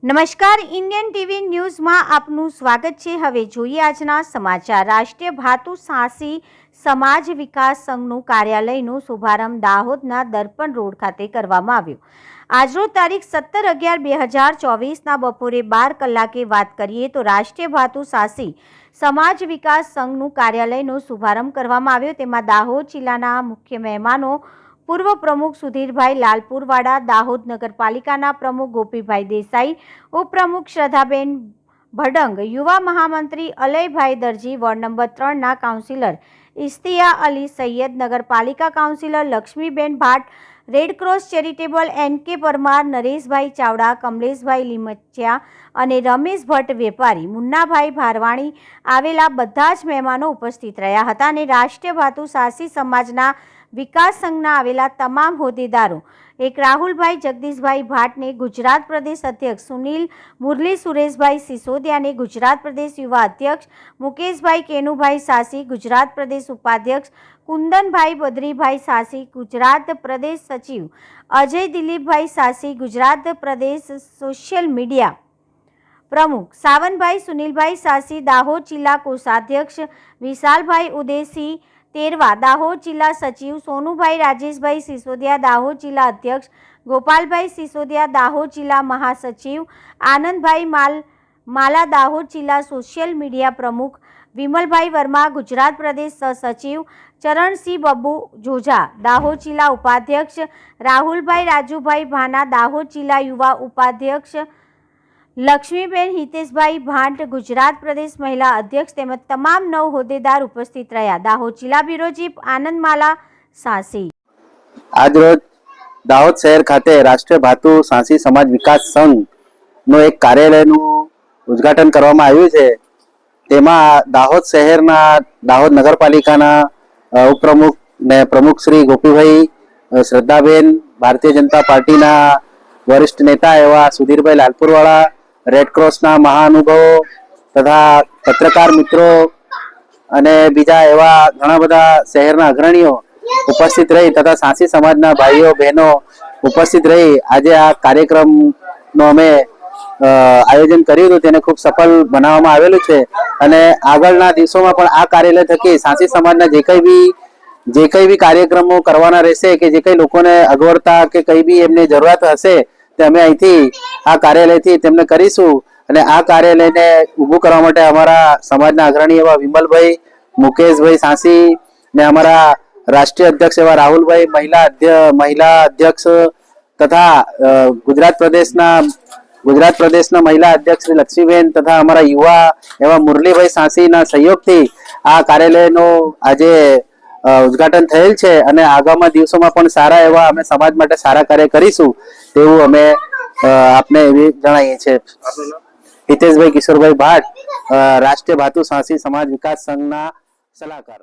નમસ્કાર, Indian TV ન્યૂઝમાં આપનું સ્વાગત છે। હવે જોઈએ આજના સમાચાર। રાષ્ટ્રીય ભાતુ સાહસી સમાજ વિકાસ સંઘનું કાર્યાલયનો શુભારંભ દાહોદના દર્પણ રોડ ખાતે કરવામાં આવ્યો। આજરોજ તારીખ 17/11/2024ના બપોરે 12 કલાકે વાત કરીએ તો રાષ્ટ્રીય ભાતુ સાહસી સમાજ વિકાસ સંઘનું કાર્યાલયનો શુભારંભ કરવામાં આવ્યો। તેમાં દાહોદ જિલ્લાના મુખ્ય મહેમાનો પૂર્વ પ્રમુખ સુધીરભાઈ લાલપુરવાડા, દાહોદ નગરપાલિકાના પ્રમુખ ગોપીભાઈ દેસાઈ, ઉપપ્રમુખ શ્રદ્ધાબેન ભડંગ, યુવા મહામંત્રી અલયભાઈ દરજી, વોર્ડ નંબર 3ના કાઉન્સિલર ઇશ્તિયા અલી સૈયદ, નગરપાલિકા councillor Laxmiben Bhat, red cross charitable NK Parmar, Nareshbhai Chavda, Kamleshbhai Limchiya અને રમેશ ભટ્ટ વેપારી, મુન્નાભાઈ ભારવાણી આવેલા બધા જ મહેમાનો ઉપસ્થિત રહ્યા હતા અને રાષ્ટ્રીય ભાતુ સાહસી સમાજના વિકાસ સંઘના આવેલા તમામ હોદ્દેદારો એક રાહુલભાઈ જગદીશભાઈ ભાટને, ગુજરાત પ્રદેશ અધ્યક્ષ સુનિલ મુરલી સુરેશભાઈ સિસોદિયાને, ગુજરાત પ્રદેશ યુવા અધ્યક્ષ મુકેશભાઈ કેનુભાઈ સાસી, ગુજરાત પ્રદેશ ઉપાધ્યક્ષ કુંદનભાઈ બદ્રીભાઈ સાસી, ગુજરાત પ્રદેશ સચિવ અજય દિલીપભાઈ સાસી, ગુજરાત પ્રદેશ સોશિયલ મીડિયા પ્રમુખ સાવનભાઈ સુનિલભાઈ સાસી, દાહોદ જિલ્લા કોષાધ્યક્ષ વિશાલભાઈ ઉદેસી તેરવા, દાહોદ જિલ્લા સચિવ સોનુભાઈ રાજેશભાઈ સિસોદિયા, દાહોદ જિલ્લા અધ્યક્ષ ગોપાલભાઈ સિસોદિયા, દાહોદ જિલ્લા મહાસચિવ આનંદભાઈ માલા, દાહોદ જિલ્લા સોશિયલ મીડિયા પ્રમુખ વિમલભાઈ વર્મા, ગુજરાત પ્રદેશ સહસચિવ ચરણસિંહ બબ્બુ જોજા, દાહોદ જિલ્લા ઉપાધ્યક્ષ રાહુલભાઈ રાજુભાઈ ભાના, દાહોદ જિલ્લા યુવા ઉપાધ્યક્ષ લક્ષ્મીબેન હિતેશભાઈ ભાટ, ગુજરાત પ્રદેશ મહિલા અધ્યક્ષ તેમજ તમામ 9 હોદ્દેદાર ઉપસ્થિત રહ્યા। દાહોદ જિલ્લા બ્યુરો ચીફ આનંદમાલા સાસી। આજરોજ દાહોદ શહેર ખાતે રાષ્ટ્રીય ભાતુ સાહસી સમાજ વિકાસ સંઘનો એક કાર્યાલયનું ઉદ્ઘાટન કરવામાં આવ્યું છે। તેમાં દાહોદ શહેરના દાહોદ નગરપાલિકાના ઉપપ્રમુખ ને પ્રમુખ શ્રી ગોપીભાઈ, શ્રદ્ધાબેન, ભારતીય જનતા પાર્ટીના વરિષ્ઠ નેતા એવા સુધીરભાઈ લાલપુરવાળા, રેડક્રોસના મહાનુભાવો તથા પત્રકાર મિત્રો અને બીજા એવા ઘણા બધા શહેરના અગ્રણીઓ ઉપસ્થિત રહી તથા સાહસી સમાજના ભાઈઓ બહેનો ઉપસ્થિત રહી આજે આ કાર્યક્રમનો અમે આયોજન કર્યું હતું, તેને ખૂબ સફળ બનાવવામાં આવેલું છે અને આગળના દિવસોમાં પણ આ કાર્યાલય થકી સાહસી સમાજના જે કંઈ બી કાર્યક્રમો કરવાના રહેશે કે જે કંઈ લોકોને અગવડતા કે કંઈ બી એમને જરૂરિયાત હશે તે અમે અહીંથી આ કાર્યાલયથી તેમને કરીશું અને આ કાર્યાલયને ઊભું કરવા માટે અમારા સમાજના અગ્રણી એવા વિમલભાઈ, મુકેશભાઈ સાસી ને અમારા રાષ્ટ્રીય અધ્યક્ષ એવા રાહુલભાઈ, મહિલા અધ્યક્ષ તથા ગુજરાત પ્રદેશના મહિલા અધ્યક્ષ લક્ષ્મીબેન તથા અમારા યુવા એવા મુરલીભાઈ સાસીના સહયોગથી આ કાર્યાલયનો આજે ઉદ્ઘાટન થયેલ છે અને આગામી દિવસોમાં પણ સારા એવા અમે સમાજ માટે સારા કાર્ય કરીશું તેવું અમે આપને એવી જણાવીએ છીએ। હિતેશભાઈ કિશોરભાઈ ભાટ, રાષ્ટ્રીય ભાતુ સાહસી સમાજ વિકાસ સંઘના સલાહકાર।